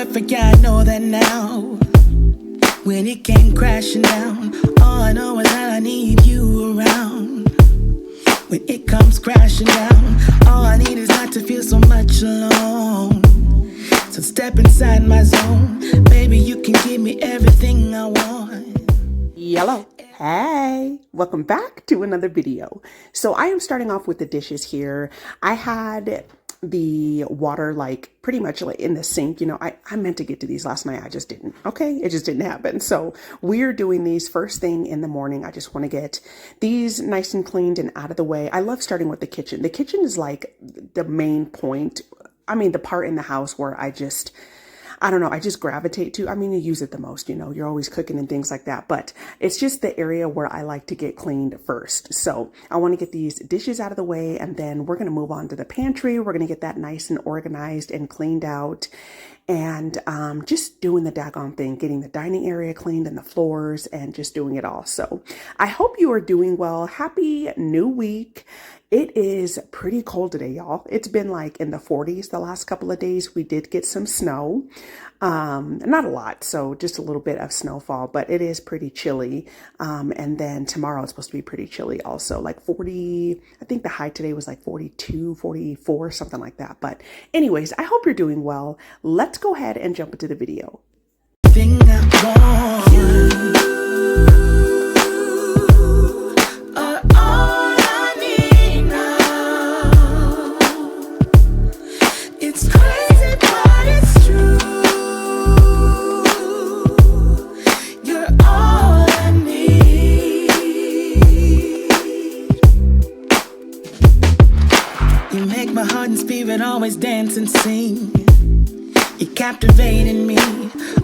perfect, yeah, I know that now. When it came crashing down, all I know is that I need you around. When it comes crashing down, all I need is not to feel so much alone. So step inside my zone, baby, you can give me everything I want. Hello. Hey, welcome back to another video. So I am starting off with the dishes here. I had the water pretty much in the sink. I meant to get to these last night. I just didn't. Okay. It just didn't happen. So we're doing these first thing in the morning. I just want to get these nice and cleaned and out of the way. I love starting with the kitchen. The kitchen is like the main point. I mean, the part in the house where I just gravitate to. I mean, you use it the most, you're always cooking and things like that, but it's just the area where I like to get cleaned first. So I want to get these dishes out of the way, and then we're going to move on to the pantry. We're going to get that nice and organized and cleaned out, and just doing the daggone thing, getting the dining area cleaned and the floors and just doing it all. So I hope you are doing well. Happy new week. It is pretty cold today, y'all. It's been like in the 40s the last couple of days. We did get some snow, not a lot, so just a little bit of snowfall, but it is pretty chilly. And then tomorrow it's supposed to be pretty chilly also, like 40, I think the high today was like 42, 44, something like that. But anyways, I hope you're doing well. Let's go ahead and jump into the video. My heart and spirit always dance and sing. You're captivating me.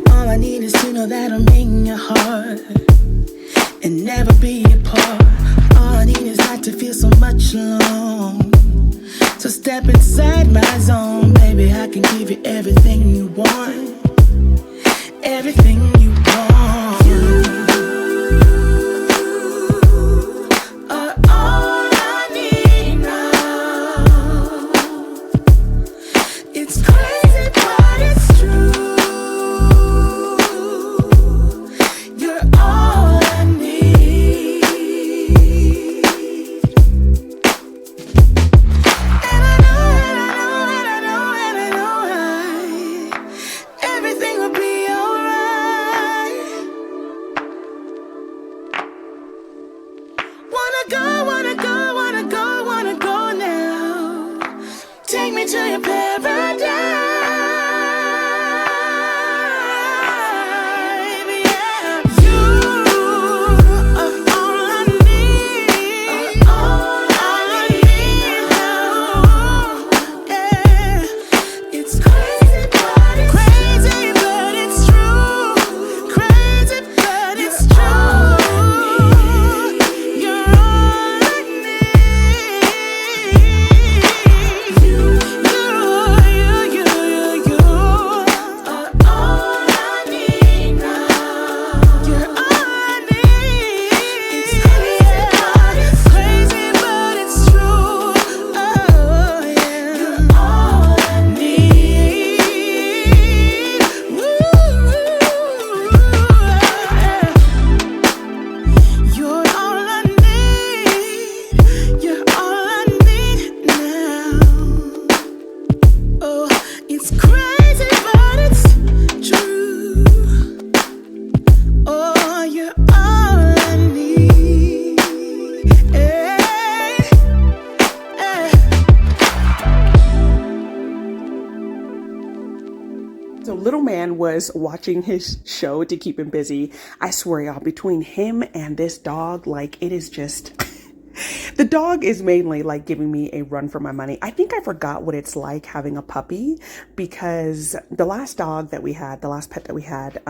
All I need is to know that I'm in your heart and never be apart. All I need is not to feel so much alone. So step inside my zone, baby, I can give you everything you want. Everything you want. So little man was watching his show to keep him busy. I swear, y'all, between him and this dog, it is just... The dog is mainly giving me a run for my money. I think I forgot what it's like having a puppy, because the last dog that we had, the last pet that we had,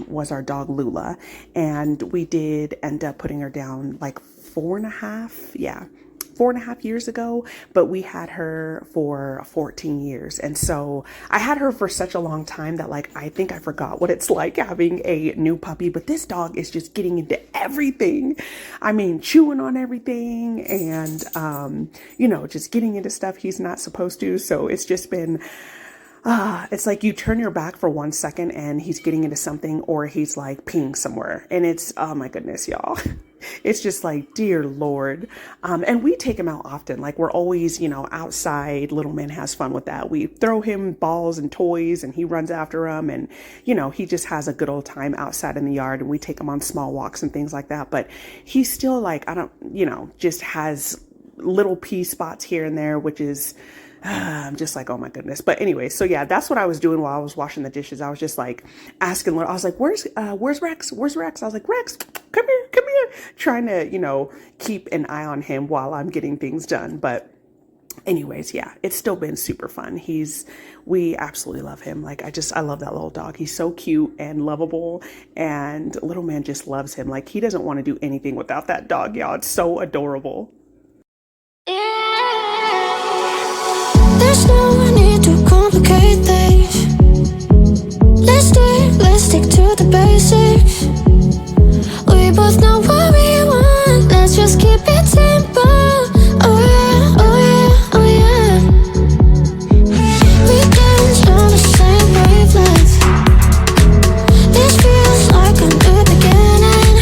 was our dog Lula. And we did end up putting her down 4.5 years ago, but we had her for 14 years. And so I had her for such a long time that I think I forgot what it's like having a new puppy. But this dog is just getting into everything. I mean, chewing on everything and, just getting into stuff he's not supposed to. So it's just been it's like you turn your back for 1 second and he's getting into something, or he's like peeing somewhere. And it's, oh my goodness, y'all. It's just like, dear Lord. And we take him out often. Like we're always, outside. Little man has fun with that. We throw him balls and toys and he runs after them. And, he just has a good old time outside in the yard, and we take him on small walks and things like that. But he's still like, just has little pee spots here and there, which is, I'm just like, oh my goodness. But anyway, so yeah, that's what I was doing while I was washing the dishes. I was just like asking, I was like, where's Rex? Where's Rex? I was like, Rex, come here, trying to, keep an eye on him while I'm getting things done. But anyways, yeah, it's still been super fun. We absolutely love him. Like, I love that little dog. He's so cute and lovable, and little man just loves him. Like, he doesn't want to do anything without that dog, y'all. It's so adorable. There's no need to complicate things. Let's stick to the basics. We both know what we want. Let's just keep it simple. Oh yeah, oh yeah, oh yeah. We dance on the same wavelength. This feels like a new beginning.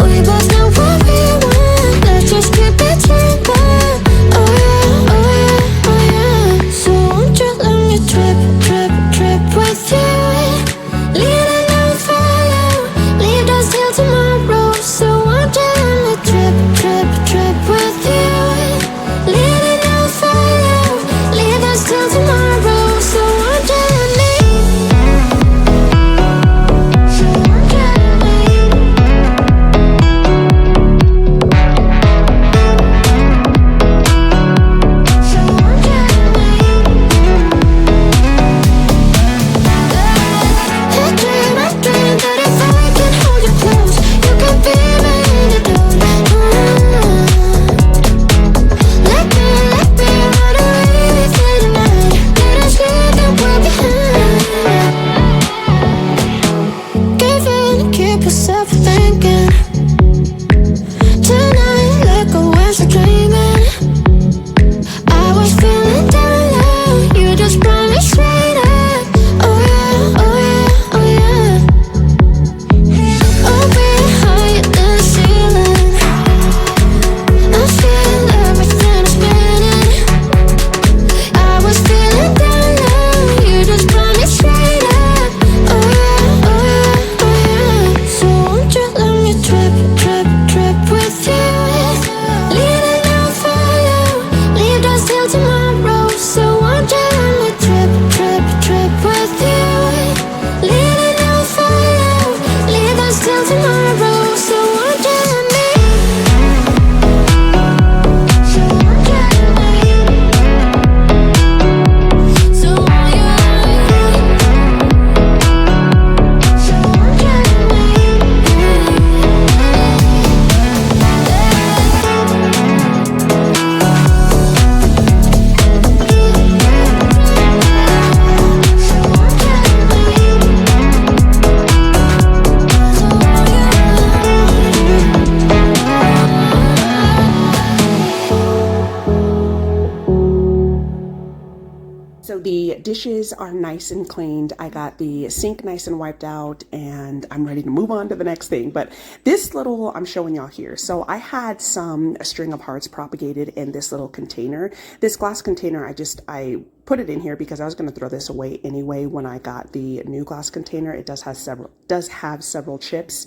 We both know what we want. Let's just keep it simple. Oh yeah, oh yeah, oh yeah. So won't you let me trip with you? Leading on follow, leave us till tomorrow. So won't you let me trip with you? Leading on follow, leave us till tomorrow. So won't you let me? So won't you let me? So won't you let me? I dream that if I can hold you close, you can be my antidote. Let me run away with you tonight. Let us leave the world behind. Give in, keep yourself thinking. Tonight, let go as you're dreaming. I was feeling down low, you just brought me straight up. Oh yeah, oh yeah, oh yeah. Oh, we're higher than the ceiling. I feel everything is spinning. I was feeling down low, you just brought me straight up. Oh yeah, oh yeah, oh yeah. So won't you let me trip with you? Leading on follow, leave us till tomorrow. So won't you let me trip with you? Leading on follow, leave us till tomorrow. So won't you let me? So won't you let me? So won't you let me? So won't you let me? So the dishes are nice and cleaned. I got the sink nice and wiped out, and I'm ready to move on to the next thing. But this little, I'm showing y'all here. So I had a string of hearts propagated in this little container. This glass container, I put it in here because I was going to throw this away anyway when I got the new glass container. It does have several chips.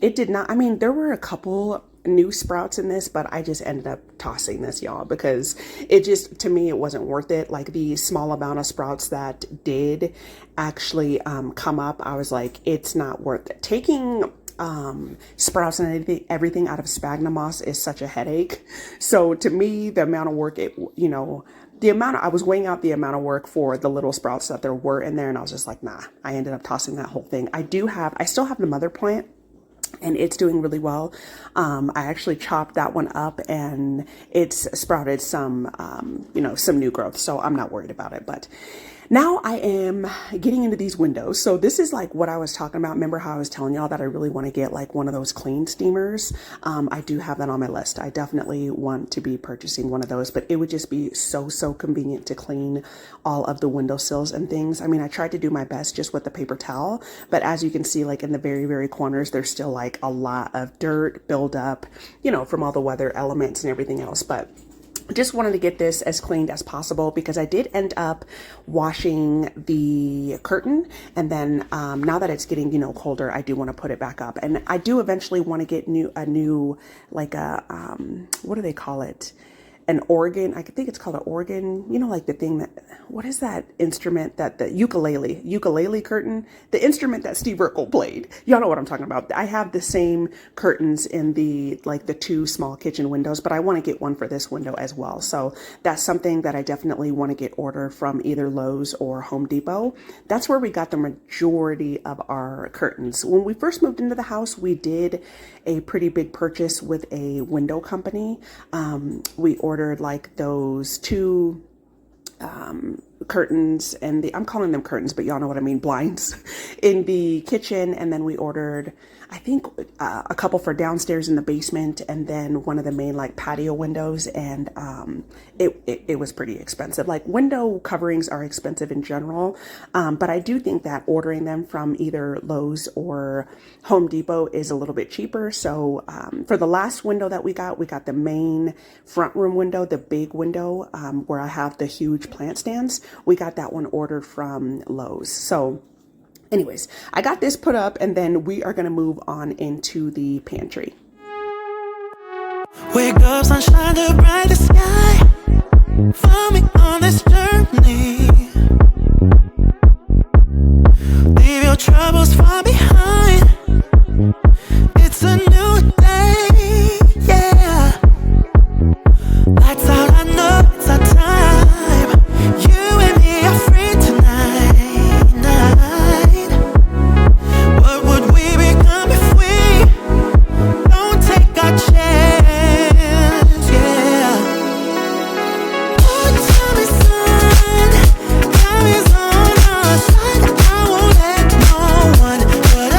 It did not, there were a couple new sprouts in this, but I just ended up tossing this, y'all, because to me, it wasn't worth it. Like the small amount of sprouts that did actually come up, I was like, it's not worth it. Taking sprouts and everything out of sphagnum moss is such a headache. So to me, the amount of work I was weighing out the amount of work for the little sprouts that there were in there, and I was just like, nah. I ended up tossing that whole thing. I still have the mother plant, and it's doing really well. I actually chopped that one up, and it's sprouted some new growth, so I'm not worried about it. But Now I am getting into these windows. So this is like what I was talking about. Remember how I was telling y'all that I really want to get like one of those clean steamers? I do have that on my list. I definitely want to be purchasing one of those, but it would just be so convenient to clean all of the windowsills and things. I mean, I tried to do my best just with the paper towel, but as you can see, like in the very corners, there's still like a lot of dirt buildup, you know, from all the weather elements and everything else. But just wanted to get this as cleaned as possible because I did end up washing the curtain, and then now that it's getting, you know, colder, I do want to put it back up, and I do eventually want to get a new like a what do they call it? An organ. I think it's called an organ, you know, like the thing that, what is that instrument that the ukulele curtain, the instrument that Steve Urkel played. Y'all know what I'm talking about. I have the same curtains in the, like the 2 small kitchen windows, but I want to get one for this window as well. So that's something that I definitely want to get ordered from either Lowe's or Home Depot. That's where we got the majority of our curtains. When we first moved into the house, we did a pretty big purchase with a window company. We ordered like those 2 curtains, and I'm calling them curtains, but y'all know what I mean, blinds in the kitchen. And then we ordered, I think, a couple for downstairs in the basement, and then one of the main like patio windows. And it was pretty expensive. Like window coverings are expensive in general, but I do think that ordering them from either Lowe's or Home Depot is a little bit cheaper. So for the last window that we got the main front room window, the big window where I have the huge plant stands. We got that one ordered from Lowe's. So anyways, I got this put up, and then we are going to move on into the pantry. Wake up, sunshine, the brightest sky. Follow me on this journey. Leave your troubles far behind. It's a new day, yeah. Lights out, I know it's our time. You and me are free tonight. What would we become if we don't take our chance? Yeah. Oh, tell me, son, time is on our side. I won't let no one but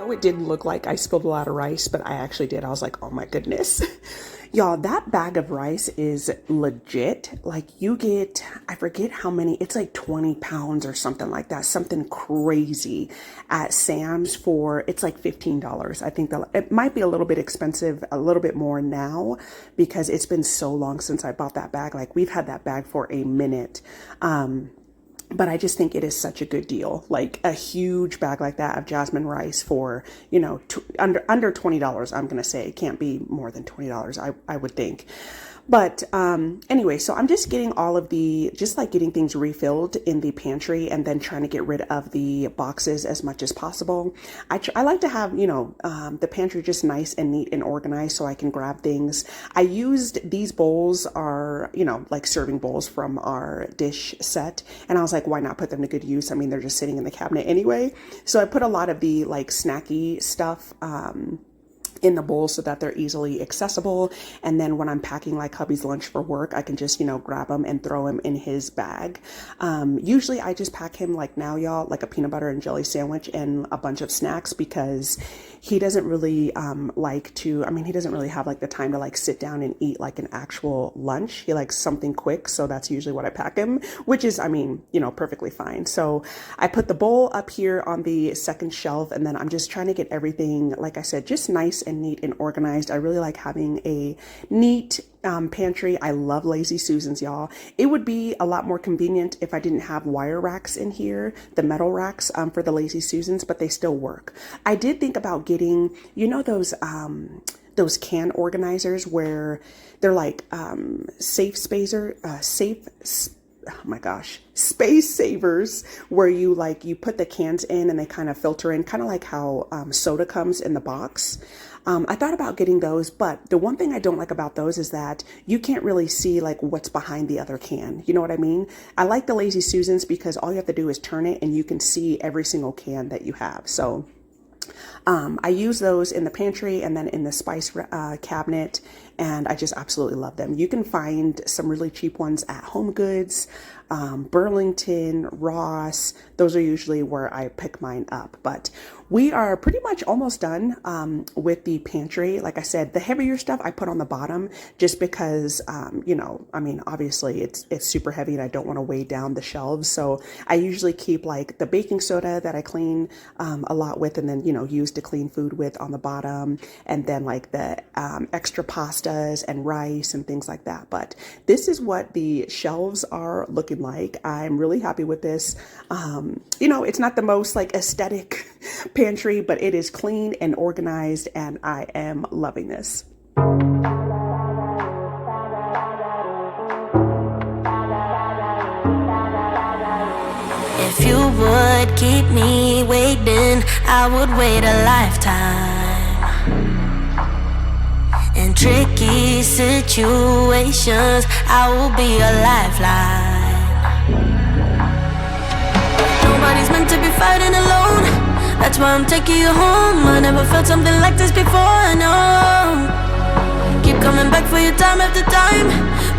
know it didn't look like I spilled a lot of rice, but I actually did. I was like, oh my goodness. Y'all, that bag of rice is legit. Like you get, I forget how many, it's like 20 pounds or something like that, something crazy at Sam's for, it's like $15. I think that it might be a little bit expensive, a little bit more now because it's been so long since I bought that bag. Like we've had that bag for a minute. But I just think it is such a good deal. Like a huge bag like that of jasmine rice for, you know, under $20. I'm going to say it can't be more than $20. I would think. But anyway, so I'm just getting all of the, just like getting things refilled in the pantry and then trying to get rid of the boxes as much as possible. I like to have, you know, the pantry just nice and neat and organized so I can grab things. I used these bowls are, you know, like serving bowls from our dish set. And I was like, why not put them to good use? I mean, they're just sitting in the cabinet anyway. So I put a lot of the like snacky stuff, in the bowl so that they're easily accessible. And then when I'm packing like hubby's lunch for work, I can just, you know, grab them and throw them in his bag. Usually I just pack him like now, y'all, like a peanut butter and jelly sandwich and a bunch of snacks because he doesn't really like to, I mean, he doesn't really have like the time to like sit down and eat like an actual lunch. He likes something quick. So that's usually what I pack him, which is, I mean, you know, perfectly fine. So I put the bowl up here on the second shelf and then I'm just trying to get everything, like I said, just nice and neat and organized. I really like having a neat pantry. I love Lazy Susans, y'all. It would be a lot more convenient if I didn't have wire racks in here, the metal racks for the Lazy Susans, but they still work. I did think about getting, you know, those can organizers where they're like space savers, where you like, you put the cans in and they kind of filter in, kind of like how soda comes in the box. I thought about getting those, but the one thing I don't like about those is that you can't really see like what's behind the other can. You know what I mean? I like the Lazy Susans because all you have to do is turn it and you can see every single can that you have. So I use those in the pantry and then in the spice cabinet, and I just absolutely love them. You can find some really cheap ones at Home Goods, Burlington, Ross. Those are usually where I pick mine up. But we are pretty much almost done with the pantry. Like I said, the heavier stuff I put on the bottom just because, you know, I mean, obviously it's super heavy and I don't want to weigh down the shelves. So I usually keep like the baking soda that I clean a lot with and then, you know, use to clean food with on the bottom, and then like the extra pastas and rice and things like that. But this is what the shelves are looking like. I'm really happy with this. You know, it's not the most like aesthetic pantry, but it is clean and organized and I am loving this. If you would keep me waiting, I would wait a lifetime. In tricky situations, I will be a lifeline. Nobody's meant to be fighting alone. That's why I'm taking you home. I never felt something like this before, no. Keep coming back for you time after time.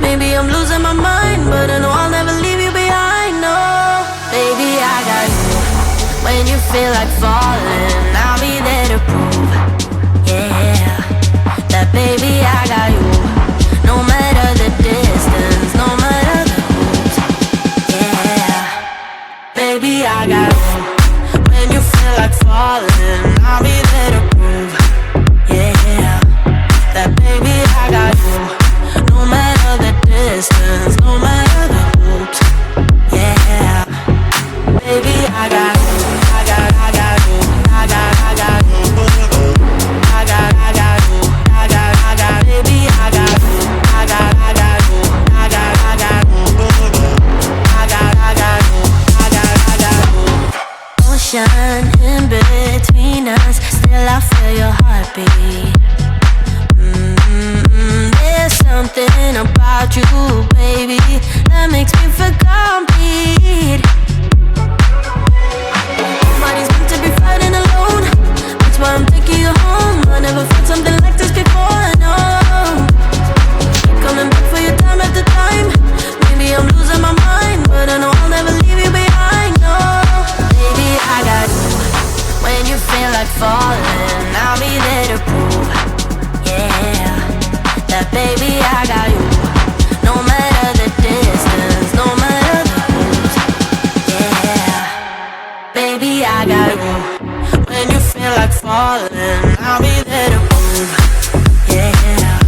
Maybe I'm losing my mind, but I know I'll never leave you behind, no. Baby, I got you. When you feel like falling, I'll be there to prove, yeah, that baby, I got you. No matter the distance, no matter the moves, yeah, baby, I got you. When you feel like falling, I'll be there to prove, yeah, that baby, I got you. No matter the distance, no matter the moves, yeah, baby, I got you. I got you. I got you. I got you. Baby, I got you. I got you. I got you. Ocean in between us, still I feel your heartbeat. There's something about you, baby, that makes me feel complete. Nobody's meant to be fighting alone. That's why I'm taking you home. I never felt something like this before, no. Keep coming back for your time after time. Maybe I'm losing my mind, but I know I'll never leave you behind, no. Baby, I got you. When you feel like falling, I'll be there to prove, yeah, that baby I got you. No matter the distance, no matter the moves, yeah, baby I got you. When you feel like falling, I'll be there to prove, yeah,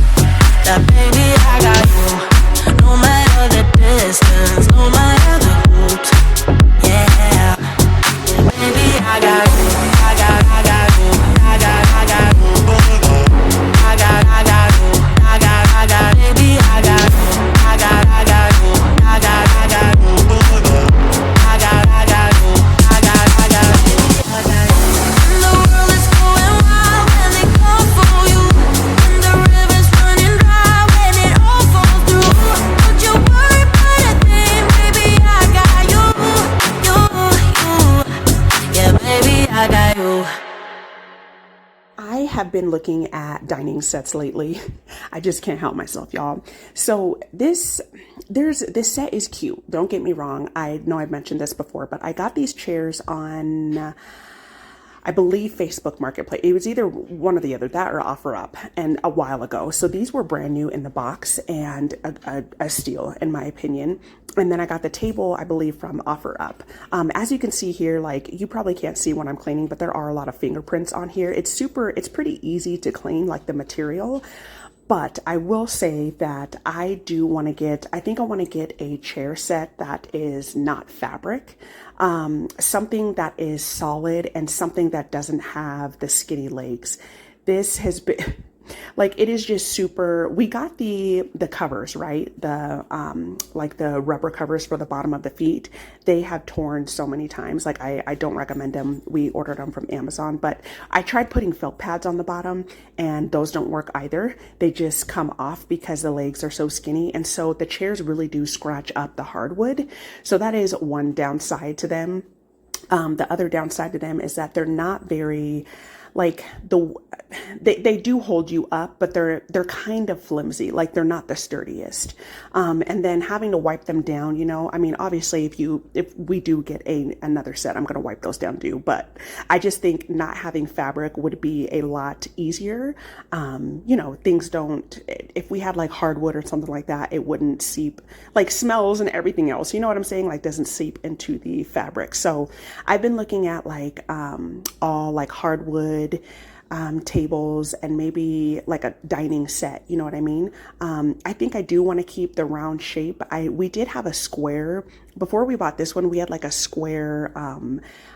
that baby I got you. No matter the distance, no matter the moves, yeah, baby I got you. I got you. I got you. I got you. Baby I got you. I got you. I got you. I got you. The world is going wild when they come for you, and the river's running dry when it all falls through. Don't you worry about a thing, baby, I got you, yeah, baby, I got you. I have been looking at dining sets lately. I just can't help myself, y'all. So this set is cute. Don't get me wrong. I know I've mentioned this before, but I got these chairs on, I believe, Facebook Marketplace. It was either one or the other, that or OfferUp, and a while ago. So these were brand new in the box and a steal, in my opinion. And then I got the table, I believe, from OfferUp. As you can see here, like, you probably can't see when I'm cleaning, but there are a lot of fingerprints on here. It's pretty easy to clean, like the material. But I will say that I think I want to get a chair set that is not fabric, something that is solid and something that doesn't have the skinny legs. This has been, like, it is just super. We got the covers, right? Like the rubber covers for the bottom of the feet. They have torn so many times. Like, I don't recommend them. We ordered them from Amazon, but I tried putting felt pads on the bottom and those don't work either. They just come off because the legs are so skinny. And so the chairs really do scratch up the hardwood. So that is one downside to them. The other downside to them is that they're not very, like, they do hold you up, but they're kind of flimsy. Like, they're not the sturdiest. And then having to wipe them down, you know, I mean, obviously if we do get another set, I'm going to wipe those down too. But I just think not having fabric would be a lot easier. You know, things don't, if we had like hardwood or something like that, it wouldn't seep, like smells and everything else, you know what I'm saying? Like, doesn't seep into the fabric. So I've been looking at like, all like hardwood, tables and maybe like a dining set, you know what I mean? I think I do want to keep the round shape. We did have a square before we bought this one. We had like a square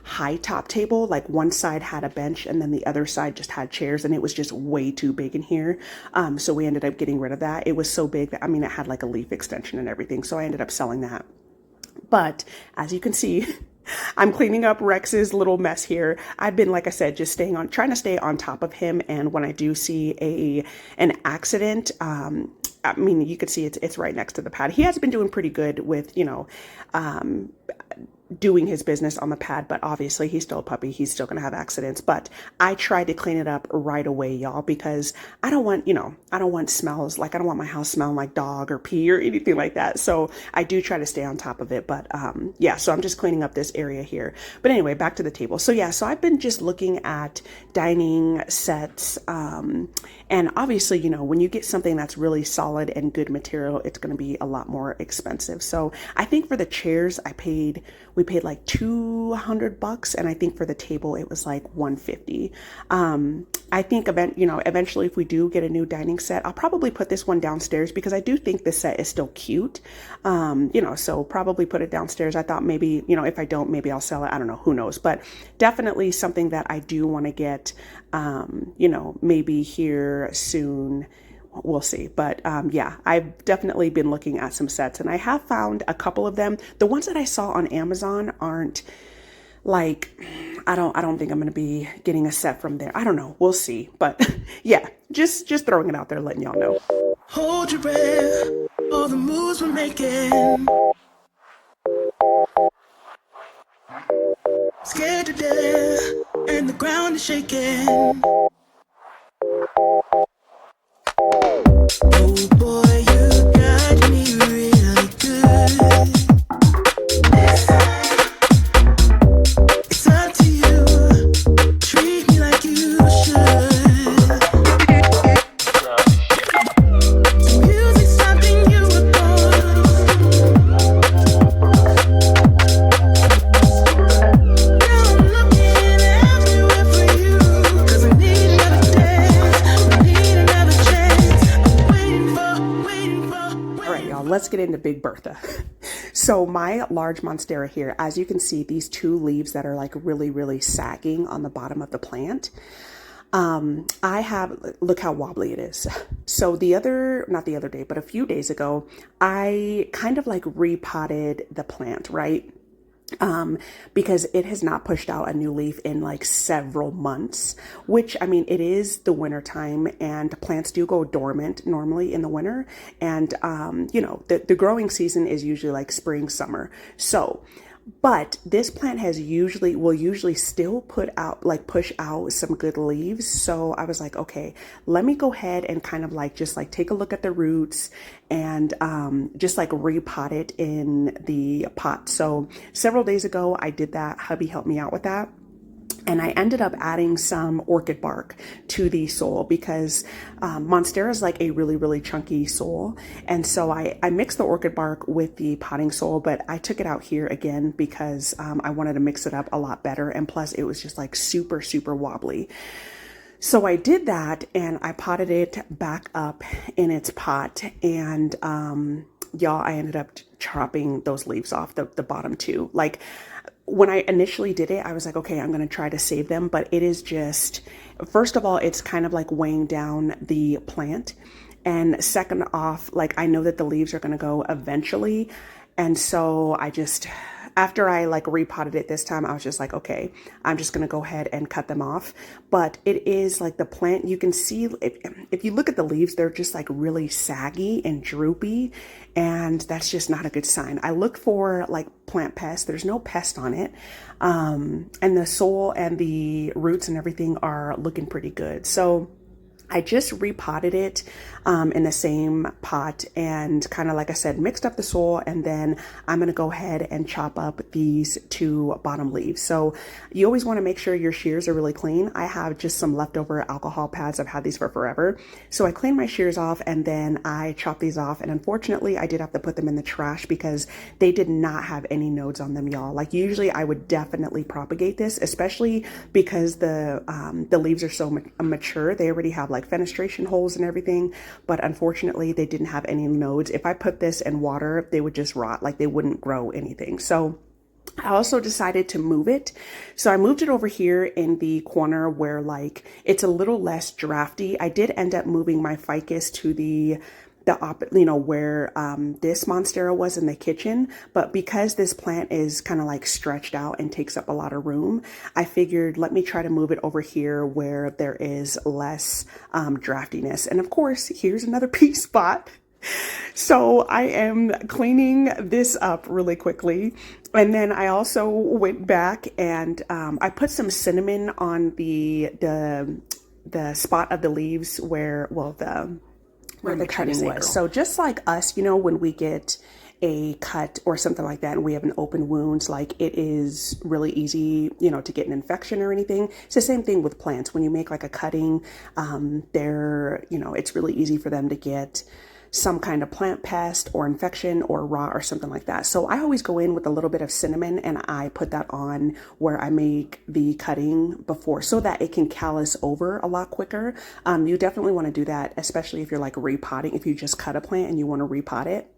high top table, like one side had a bench and then the other side just had chairs, and it was just way too big in here. So we ended up getting rid of that. It was so big that, I mean, it had like a leaf extension and everything, so I ended up selling that. But as you can see, I'm cleaning up Rex's little mess here. I've been, like I said, just trying to stay on top of him. And when I do see an accident, I mean, you could see it's right next to the pad. He has been doing pretty good with, you know, doing his business on the pad, but obviously he's still a puppy. He's still going to have accidents, but I tried to clean it up right away, y'all, because I don't want, you know, I don't want smells. Like, I don't want my house smelling like dog or pee or anything like that. So I do try to stay on top of it, but, yeah, so I'm just cleaning up this area here. But anyway, back to the table. So yeah, so I've been just looking at dining sets, and obviously, you know, when you get something that's really solid and good material, it's going to be a lot more expensive. So I think for the chairs, we paid like $200, and I think for the table it was like $150. I think eventually if we do get a new dining set, I'll probably put this one downstairs because I do think this set is still cute. You know, so probably put it downstairs. I thought maybe, you know, if I don't, maybe I'll sell it. I don't know, who knows, but definitely something that I do want to get, you know, maybe here soon. We'll see. But yeah, I've definitely been looking at some sets, and I have found a couple of them. The ones that I saw on Amazon aren't like, I don't think I'm going to be getting a set from there. I don't know. We'll see. But yeah, just throwing it out there, letting y'all know. Hold your breath, all the moves we're making. Scared to death, and the ground is shaking. Oh boy, you got me really good. It's up to you. Treat let's get into Big Bertha. So my large Monstera here, as you can see, these two leaves that are like really, really sagging on the bottom of the plant. I have, look how wobbly it is. So not the other day, but a few days ago, I kind of like repotted the plant, right? Because it has not pushed out a new leaf in like several months, which, I mean, it is the winter time and plants do go dormant normally in the winter. And, you know, the growing season is usually like spring, summer. So, but this plant will usually still push out some good leaves. So I was like, okay, let me go ahead and kind of like, just like take a look at the roots and, just like repot it in the pot. So several days ago I did that. Hubby helped me out with that. And I ended up adding some orchid bark to the soil because Monstera is like a really, really chunky soil. And so I mixed the orchid bark with the potting soil, but I took it out here again because I wanted to mix it up a lot better. And plus it was just like super, super wobbly. So I did that and I potted it back up in its pot. And y'all, I ended up chopping those leaves off, the bottom two. Like, when I initially did it, I was like, okay, I'm going to try to save them. But it is just, first of all, it's kind of like weighing down the plant. And second off, like I know that the leaves are going to go eventually. And so after I like repotted it this time, I was just like, okay, I'm just going to go ahead and cut them off. But it is like the plant, you can see if you look at the leaves, they're just like really saggy and droopy. And that's just not a good sign. I look for like plant pest. There's no pest on it. And the soil and the roots and everything are looking pretty good. So I just repotted it in the same pot and kind of, like I said, mixed up the soil, and then I'm going to go ahead and chop up these two bottom leaves. So you always want to make sure your shears are really clean. I have just some leftover alcohol pads. I've had these for forever. So I cleaned my shears off and then I chopped these off. And unfortunately, I did have to put them in the trash because they did not have any nodes on them, y'all. Like usually I would definitely propagate this, especially because the leaves are so mature. They already have like fenestration holes and everything. But unfortunately, they didn't have any nodes. If I put this in water, they would just rot, like they wouldn't grow anything. So I also decided to move it. So I moved it over here in the corner where like it's a little less drafty. I did end up moving my ficus to where this Monstera was in the kitchen, but because this plant is kind of like stretched out and takes up a lot of room, I figured let me try to move it over here where there is less draftiness. And of course, here's another pea spot. So I am cleaning this up really quickly. And then I also went back and I put some cinnamon on the spot of the leaves where the cutting was. So just like us, you know, when we get a cut or something like that and we have an open wound, like it is really easy, you know, to get an infection or anything. It's the same thing with plants. When you make like a cutting, it's really easy for them to get some kind of plant pest or infection or rot or something like that. So I always go in with a little bit of cinnamon and I put that on where I make the cutting before so that it can callus over a lot quicker. You definitely want to do that, especially if you're like repotting, if you just cut a plant and you want to repot it.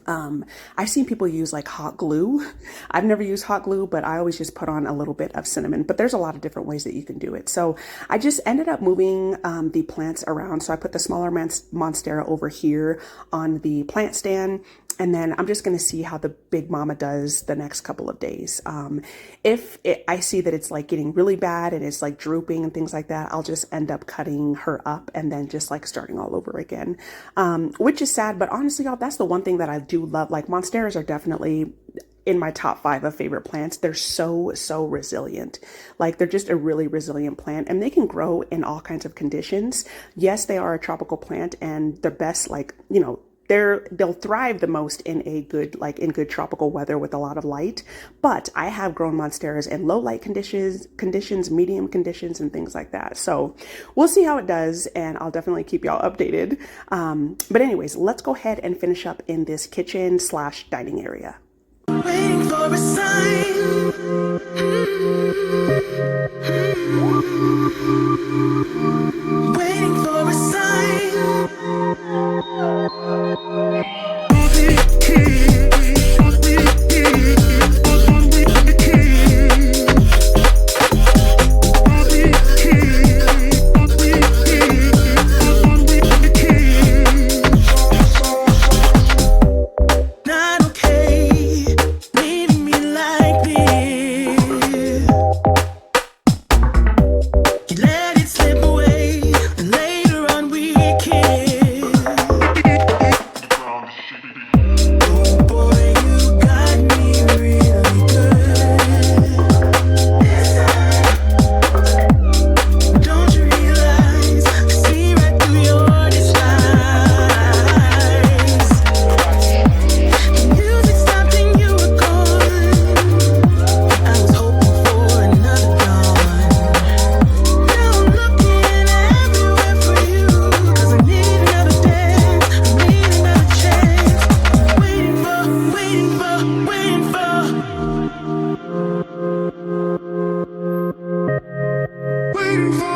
I've seen people use like hot glue. I've never used hot glue, but I always just put on a little bit of cinnamon, but there's a lot of different ways that you can do it. So I just ended up moving the plants around. So I put the smaller Monstera over here on the plant stand. And then I'm just going to see how the big mama does the next couple of days. I see that it's like getting really bad and it's like drooping and things like that, I'll just end up cutting her up and then just like starting all over again, which is sad. But honestly, y'all, that's the one thing that I do love. Like Monsteras are definitely in my top 5 of favorite plants. They're so resilient. Like they're just a really resilient plant and they can grow in all kinds of conditions. Yes, they are a tropical plant and the best, like, you know, they'll thrive the most in good tropical weather with a lot of light. But I have grown Monsteras in low light conditions, medium conditions, and things like that. So we'll see how it does, and I'll definitely keep y'all updated. But anyways, let's go ahead and finish up in this kitchen/dining area. Waiting for a sign. Waiting for a sign. Moving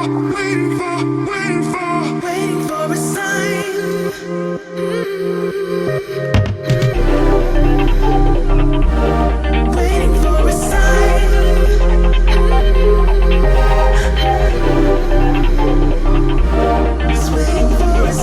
waiting for a sign. Waiting for a sign. Just waiting for a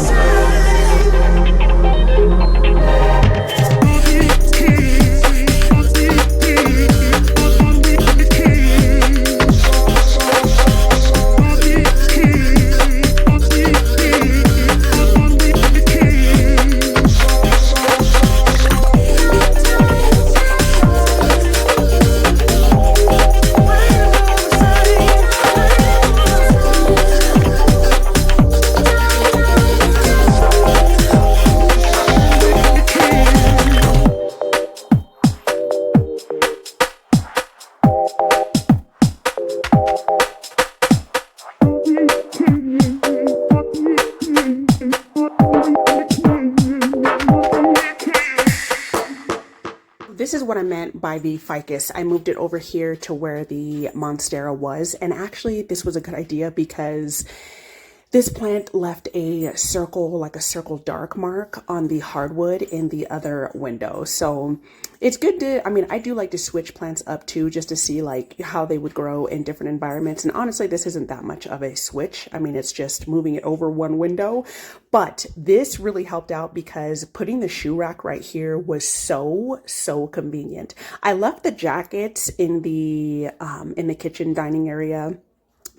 This is what I meant by the ficus. I moved it over here to where the Monstera was, and actually this was a good idea because this plant left a circle, like a circle dark mark on the hardwood in the other window. So it's good to, I mean, I do like to switch plants up too, just to see like how they would grow in different environments. And honestly, this isn't that much of a switch. I mean, it's just moving it over one window, but this really helped out because putting the shoe rack right here was so convenient. I left the jackets in the kitchen dining area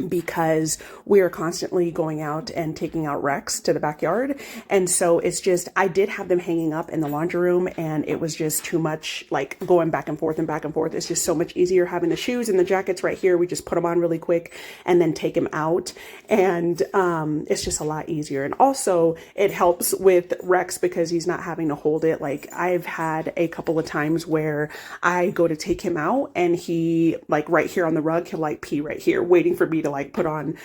because we are constantly going out and taking out Rex to the backyard. And so it's just, I did have them hanging up in the laundry room, and it was just too much like going back and forth and back and forth. It's just so much easier having the shoes and the jackets right here. We just put them on really quick and then take them out. And it's just a lot easier. And also it helps with Rex because he's not having to hold it. Like I've had a couple of times where I go to take him out and he like right here on the rug, he'll like pee right here waiting for me to like put on,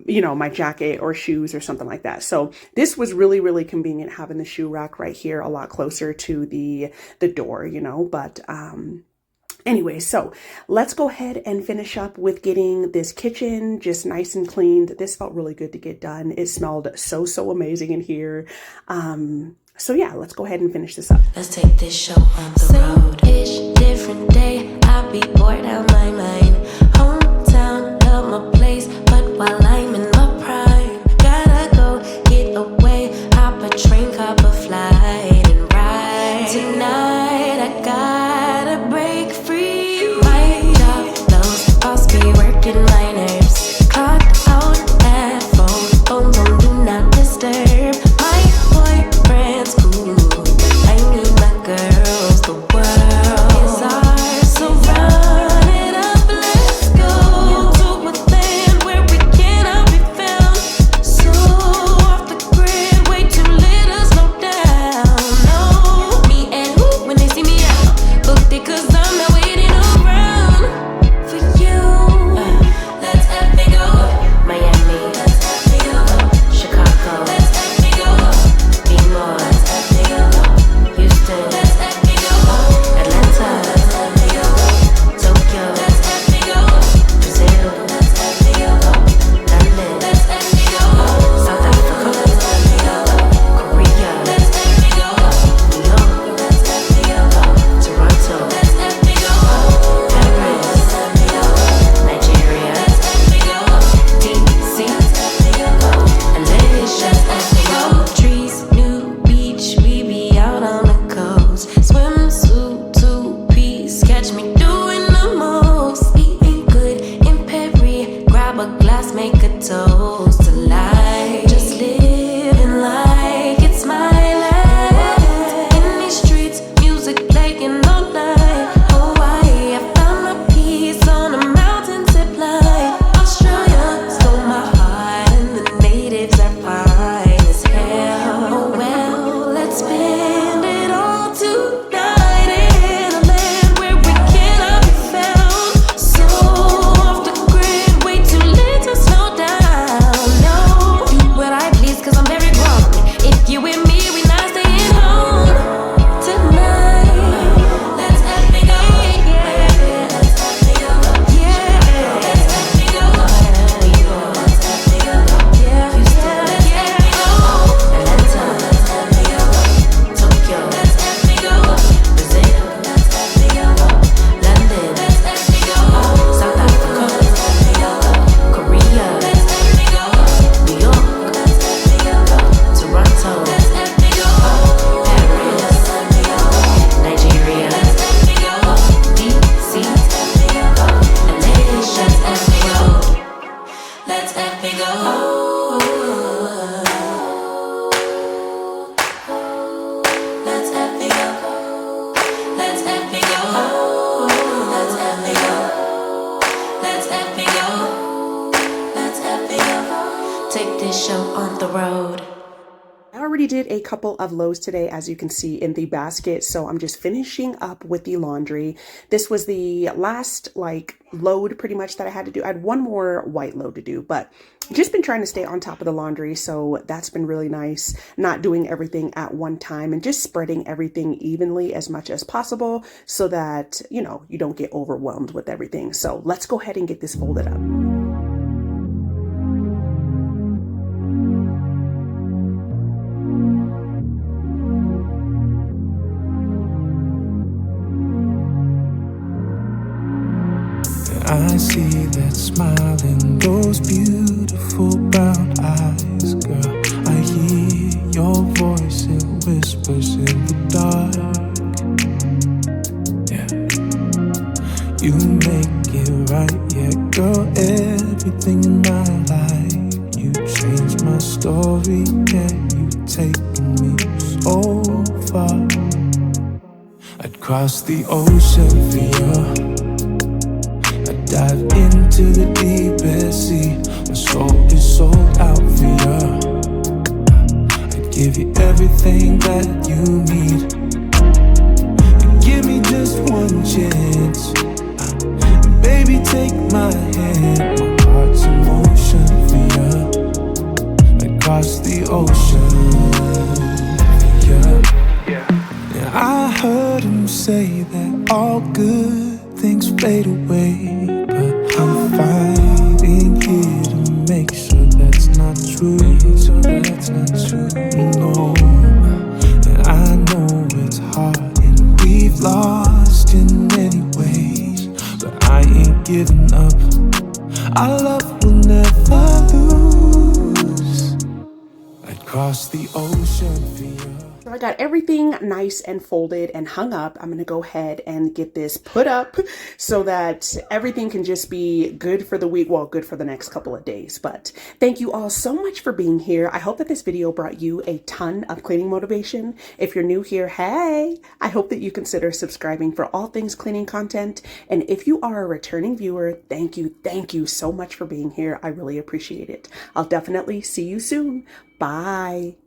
you know, my jacket or shoes or something like that. So this was really convenient having the shoe rack right here a lot closer to the door, you know. But anyway, so let's go ahead and finish up with getting this kitchen just nice and cleaned. This felt really good to get done. It smelled so amazing in here. So yeah, let's go ahead and finish this up. Let's take this show on the road. Same-ish, different day. I'll be bored out my mind. Hometown, love my place, but while I'm in my prime, gotta go get away. Hop a train, cop a flight, and ride. Tonight I gotta break free. My job, those boss be working my nerves. Clock out at phone do not disturb. My boyfriend's cool. I need my girls. The world is ours, so run it up. show on the road. I already did a couple of loads today, as you can see in the basket, so I'm just finishing up with the laundry. This was the last load pretty much that I had to do. I had one more white load to do, but just been trying to stay on top of the laundry, so that's been really nice, not doing everything at one time and just spreading everything evenly as much as possible so that, you know, you don't get overwhelmed with everything. So let's go ahead and get this folded up. I see that smile in those beautiful brown eyes, girl. I hear your voice, it whispers in the dark. Yeah, you make it right, yeah, girl. Everything in my life, you changed my story, yeah. You've taken me so far. I'd cross the ocean for you. Dive into the deepest sea. My soul is sold out for you. I'd give you everything that you need. And give me just one chance. Baby, take my hand. My heart's in motion for you. I'd cross the ocean for you. Yeah, I heard him say that all good things fade away, but I'm fighting here to make sure that's not true. No, and I know it's hard and we've lost in many ways, but I ain't giving up. Our love will never lose. I'd cross the ocean for you. So I got everything nice and folded and hung up. I'm going to go ahead and get this put up so that everything can just be good for the week. Well, good for the next couple of days. But thank you all so much for being here. I hope that this video brought you a ton of cleaning motivation. If you're new here, hey, I hope that you consider subscribing for all things cleaning content. And if you are a returning viewer, thank you so much for being here. I really appreciate it. I'll definitely see you soon. Bye.